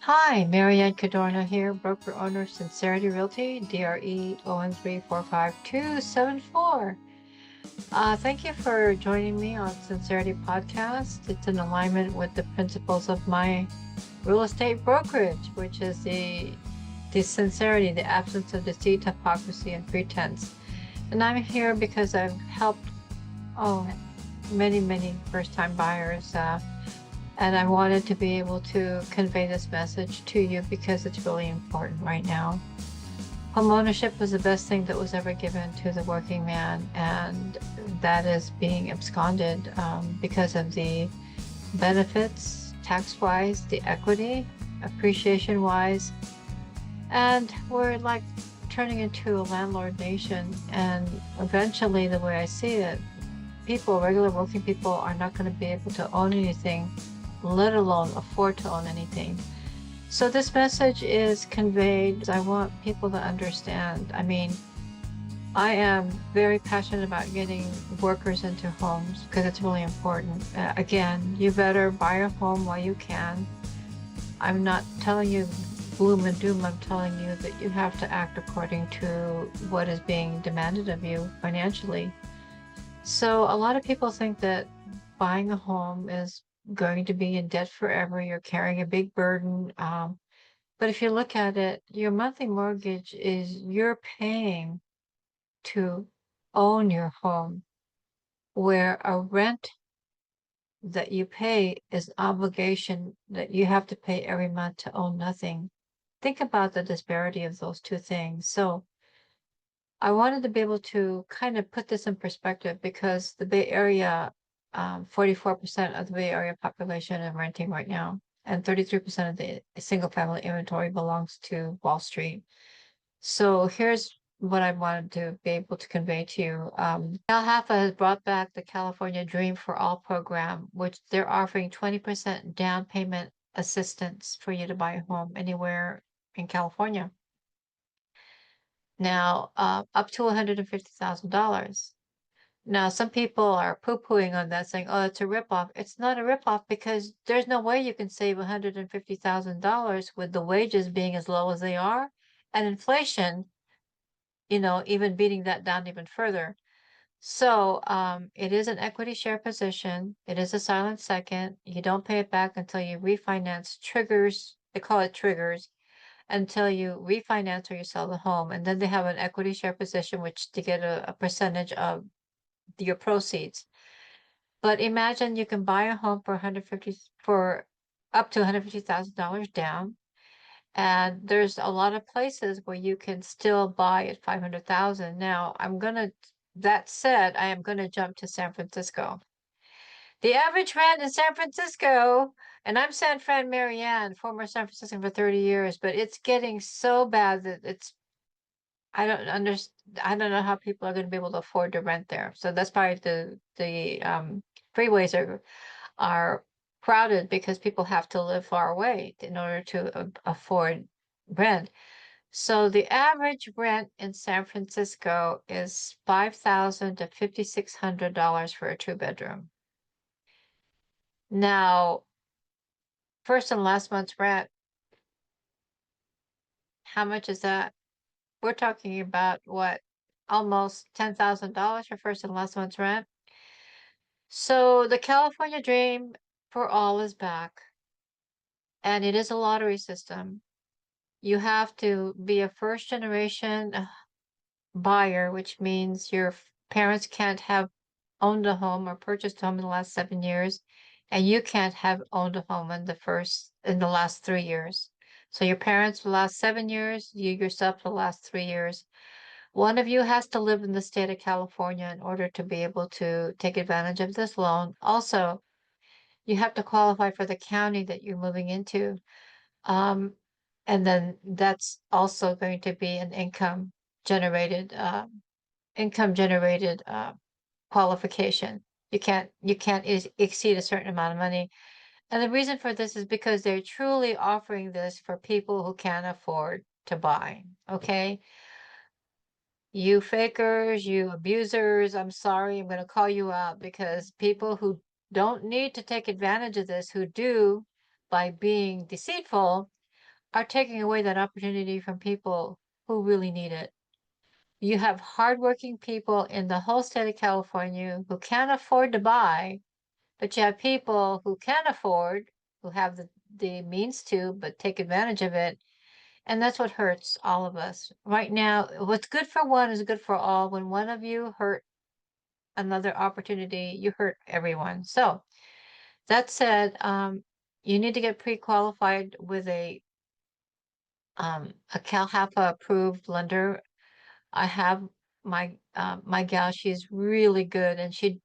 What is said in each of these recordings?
Hi, MaryAnn Cadorna here, broker owner Sincerity Realty, DRE 013452274. Thank you for joining me on Sincerity Podcast. It's in alignment with the principles of my real estate brokerage, which is the sincerity, the absence of deceit, hypocrisy, and pretense. And I'm here because I've helped oh many first-time buyers. And I wanted to be able to convey this message to you because it's really important right now. Homeownership was the best thing that was ever given to the working man, and that is being absconded because of the benefits, tax-wise, the equity, appreciation-wise, and we're like turning into a landlord nation. And eventually, the way I see it, people, regular working people, are not going to be able to own anything, let alone afford to own anything. So this message is conveyed. I want people to understand. I mean, I am very passionate about getting workers into homes because it's really important. Again, you better buy a home while you can. I'm not telling you gloom and doom. I'm telling you that you have to act according to what is being demanded of you financially. So a lot of people think that buying a home is going to be in debt forever. You're carrying a big burden. But if you look at it, your monthly mortgage is you're paying to own your home, where a rent that you pay is obligation that you have to pay every month to own nothing. Think about the disparity of those two things. So I wanted to be able to kind of put this in perspective because the Bay Area, 44% of the Bay Area population is renting right now, and 33% of the single family inventory belongs to Wall Street. So here's what I wanted to be able to convey to you. CALHFA has brought back the California Dream for All program, which they're offering 20% down payment assistance for you to buy a home anywhere in California. Now, up to $150,000. Now, some people are poo-pooing on that, saying, oh, it's a ripoff. It's not a ripoff because there's no way you can save $150,000 with the wages being as low as they are and inflation, even beating that down even further. So it is an equity share position. It is a silent second. You don't pay it back until you refinance triggers. They call it triggers until you refinance or you sell the home. And then they have an equity share position, which to get a percentage of your proceeds. But imagine you can buy a home for 150 for up to $150,000 down. And there's a lot of places where you can still buy at 500,000. Now, that said, I am gonna jump to San Francisco. The average rent in San Francisco, and I'm San Fran MaryAnn, former San Franciscan for 30 years, but it's getting so bad that I don't know how people are going to be able to afford to rent there. So that's why the freeways are crowded because people have to live far away in order to afford rent. So the average rent in San Francisco is $5,000 to $5,600 for a two-bedroom. Now, first and last month's rent, how much is that? We're talking about what? Almost $10,000 for first and last month's rent. So the California Dream for all is back, and it is a lottery system. You have to be a first generation buyer, which means your parents can't have owned a home or purchased a home in the last 7 years, and you can't have owned a home in the last 3 years. So your parents for the last 7 years, you yourself for the last 3 years. One of you has to live in the state of California in order to be able to take advantage of this loan. Also, you have to qualify for the county that you're moving into. Um, and then that's also going to be an generated, income generated, qualification. You can't exceed a certain amount of money. And the reason for this is because they're truly offering this for people who can't afford to buy. Okay. You fakers, you abusers, I'm sorry, I'm going to call you out because people who don't need to take advantage of this, who do by being deceitful, are taking away that opportunity from people who really need it. You have hardworking people in the whole state of California who can't afford to buy, but you have people who can afford, who have the means to, but take advantage of it. And that's what hurts all of us. Right now, what's good for one is good for all. When one of you hurt another opportunity, you hurt everyone. So that said, you need to get pre-qualified with a CalHFA approved lender. I have my gal, she's really good, and she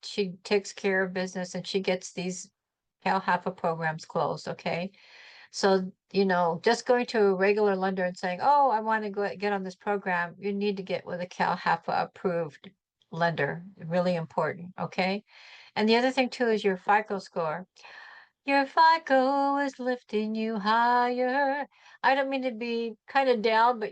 takes care of business, and she gets these CalHFA programs closed, okay? So, just going to a regular lender and saying, "Oh, I want to go get on this program," you need to get with a CalHFA approved lender. Really important, okay? And the other thing too is your FICO score. Your FICO is lifting you higher. I don't mean to be kind of down, but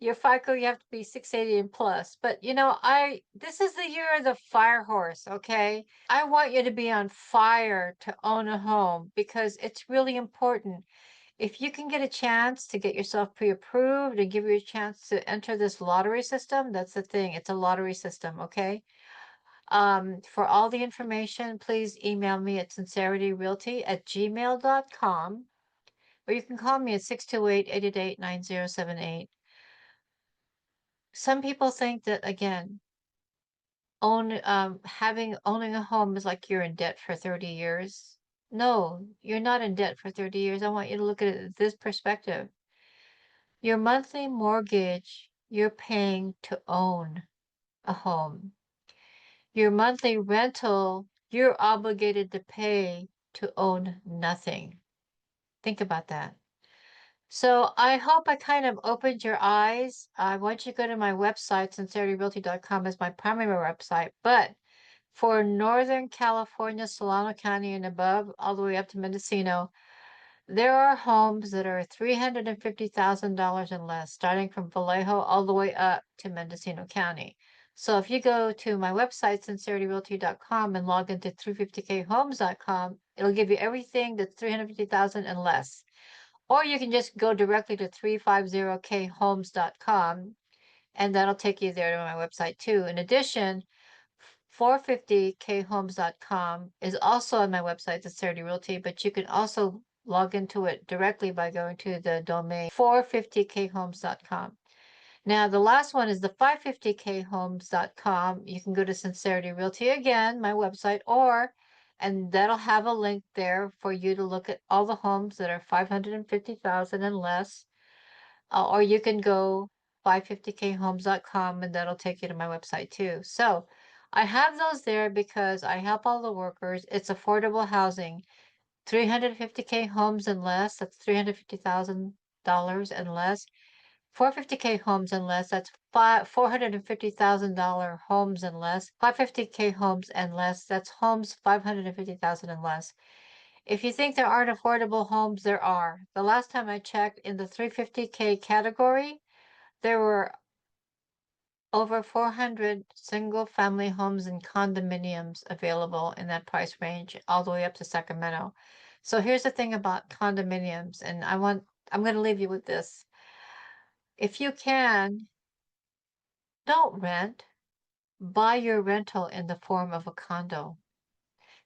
your FICO, you have to be 680 and plus. But this is the year of the fire horse, okay? I want you to be on fire to own a home because it's really important. If you can get a chance to get yourself pre-approved and give you a chance to enter this lottery system, that's the thing. It's a lottery system, okay? For all the information, please email me at sincerityrealty@gmail.com, or you can call me at 628-888-9078. Some people think that, again, owning a home is like you're in debt for 30 years. No, you're not in debt for 30 years. I want you to look at it this perspective. Your monthly mortgage, you're paying to own a home. Your monthly rental, you're obligated to pay to own nothing. Think about that. So I hope I kind of opened your eyes. I want you to go to my website, sincerityrealty.com is my primary website. But for Northern California, Solano County and above, all the way up to Mendocino, there are homes that are $350,000 and less, starting from Vallejo all the way up to Mendocino County. So if you go to my website, sincerityrealty.com, and log into 350khomes.com, it'll give you everything that's 350,000 and less. Or you can just go directly to 350khomes.com, and that'll take you there to my website too. In addition, 450khomes.com is also on my website, Sincerity Realty, but you can also log into it directly by going to the domain 450khomes.com. Now, the last one is the 550khomes.com. You can go to Sincerity Realty again, my website, and that'll have a link there for you to look at all the homes that are 550,000 and less. Or you can go 550khomes.com, and that'll take you to my website too. So I have those there because I help all the workers. It's affordable housing. 350k homes and less, that's $350,000 and less. 450k homes and less, that's $450,000 homes and less. 550k homes and less, that's homes 550,000 and less. If you think there aren't affordable homes, there are. The last time I checked, in the 350k category, there were over 400 single-family homes and condominiums available in that price range, all the way up to Sacramento. So here's the thing about condominiums, and I'm going to leave you with this. If you can, don't rent. Buy your rental in the form of a condo.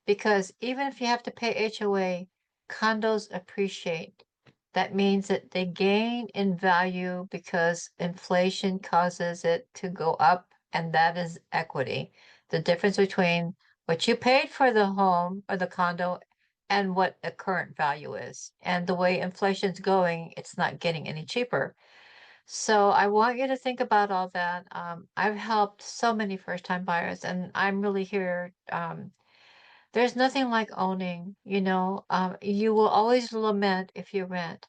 Because even if you have to pay HOA, condos appreciate. That means that they gain in value because inflation causes it to go up, and that is equity. The difference between what you paid for the home or the condo and what the current value is. And the way inflation's going, it's not getting any cheaper. So I want you to think about all that. I've helped so many first-time buyers, and I'm really here. There's nothing like owning, you will always lament if you rent,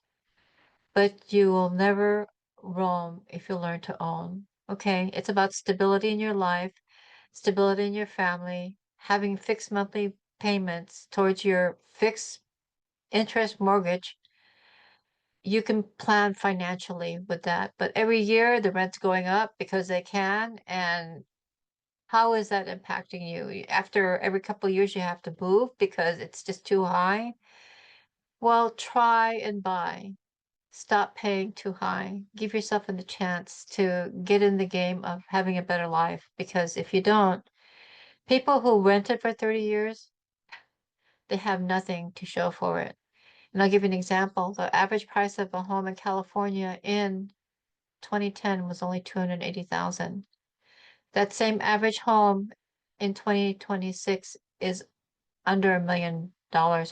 but you will never roam if you learn to own. Okay, it's about stability in your life, stability in your family, having fixed monthly payments towards your fixed interest mortgage. You can plan financially with that, but every year the rent's going up because they can, and how is that impacting you? After every couple of years, you have to move because it's just too high. Well, try and buy. Stop paying too high. Give yourself a chance to get in the game of having a better life. Because if you don't, people who rented for 30 years, they have nothing to show for it. And I'll give you an example. The average price of a home in California in 2010 was only 280,000. That same average home in 2026 is under $1 million,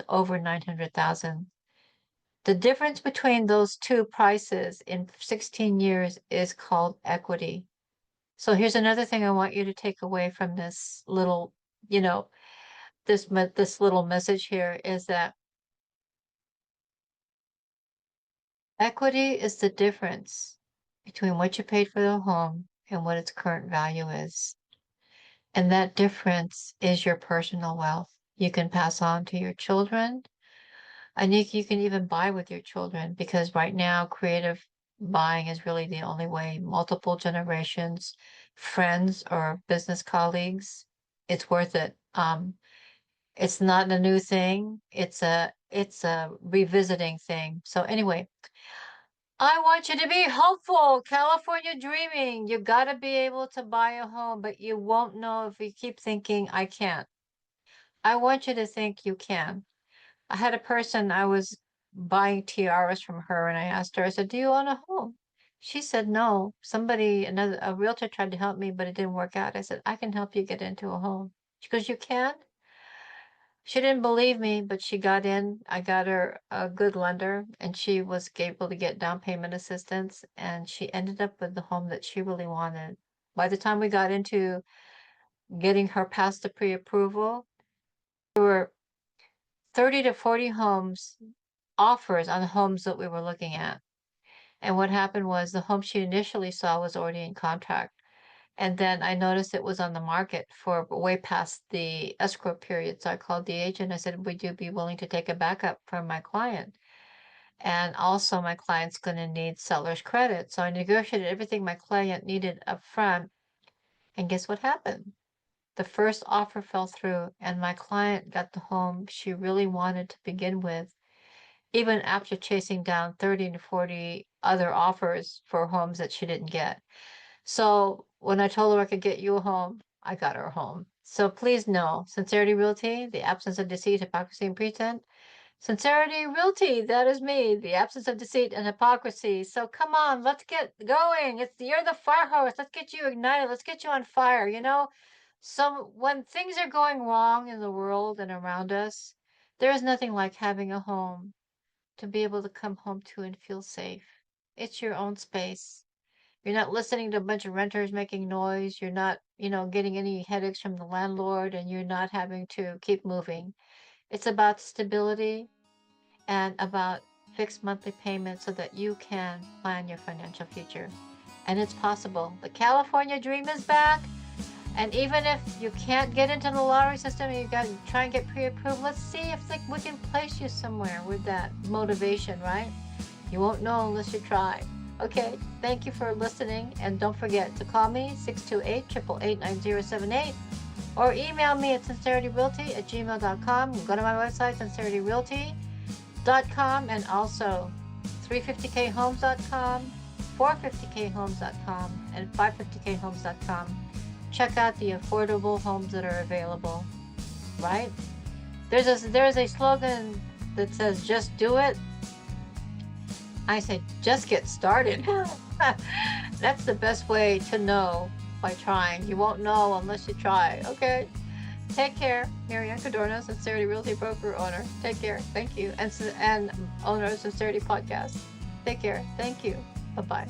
over 900,000. The difference between those two prices in 16 years is called equity. So here's another thing I want you to take away from this little, you know, this little message here is that equity is the difference between what you paid for the home and what its current value is. And that difference is your personal wealth. You can pass on to your children, and you can even buy with your children, because right now creative buying is really the only way. Multiple generations, friends or business colleagues, it's worth it. It's not a new thing. It's a revisiting thing. So anyway, I want you to be hopeful. California dreaming. You got to be able to buy a home, but you won't know if you keep thinking, I can't. I want you to think you can. I had a person, I was buying tiaras from her, and I asked her, I said, do you own a home? She said, no. A realtor tried to help me, but it didn't work out. I said, I can help you get into a home. She goes, you can? She didn't believe me, but she got in. I got her a good lender, and she was able to get down payment assistance, and she ended up with the home that she really wanted. By the time we got into getting her past the pre-approval, there were 30 to 40 offers on the homes that we were looking at. And what happened was the home she initially saw was already in contract. And then I noticed it was on the market for way past the escrow period. So I called the agent. I said, would you be willing to take a backup from my client? And also my client's going to need seller's credit. So I negotiated everything my client needed up front. And guess what happened? The first offer fell through, and my client got the home she really wanted to begin with, even after chasing down 30 to 40 other offers for homes that she didn't get. So when I told her I could get you a home, I got her a home. So please know, Sincerity Realty, the absence of deceit, hypocrisy, and pretense. Sincerity Realty, that is me, the absence of deceit and hypocrisy. So come on, let's get going. You're the fire hose. Let's get you ignited. Let's get you on fire. When things are going wrong in the world and around us, there is nothing like having a home to be able to come home to and feel safe. It's your own space. You're not listening to a bunch of renters making noise. You're not, getting any headaches from the landlord, and you're not having to keep moving. It's about stability and about fixed monthly payments so that you can plan your financial future. And it's possible. The California Dream is back. And even if you can't get into the lottery system and you got to try and get pre-approved, let's see if we can place you somewhere with that motivation, right? You won't know unless you try. Okay, thank you for listening. And don't forget to call me, 628-888-9078, or email me at sincerityrealty@gmail.com. Go to my website, sincerityrealty.com, and also 350khomes.com, 450khomes.com, and 550khomes.com. Check out the affordable homes that are available, right? There's a slogan that says, just do it. I say, just get started. That's the best way to know, by trying. You won't know unless you try, okay? Take care. MaryAnn Cadorna, Sincerity Realty broker owner. Take care. Thank you. And owner of Sincerity Podcast. Take care. Thank you. Bye-bye.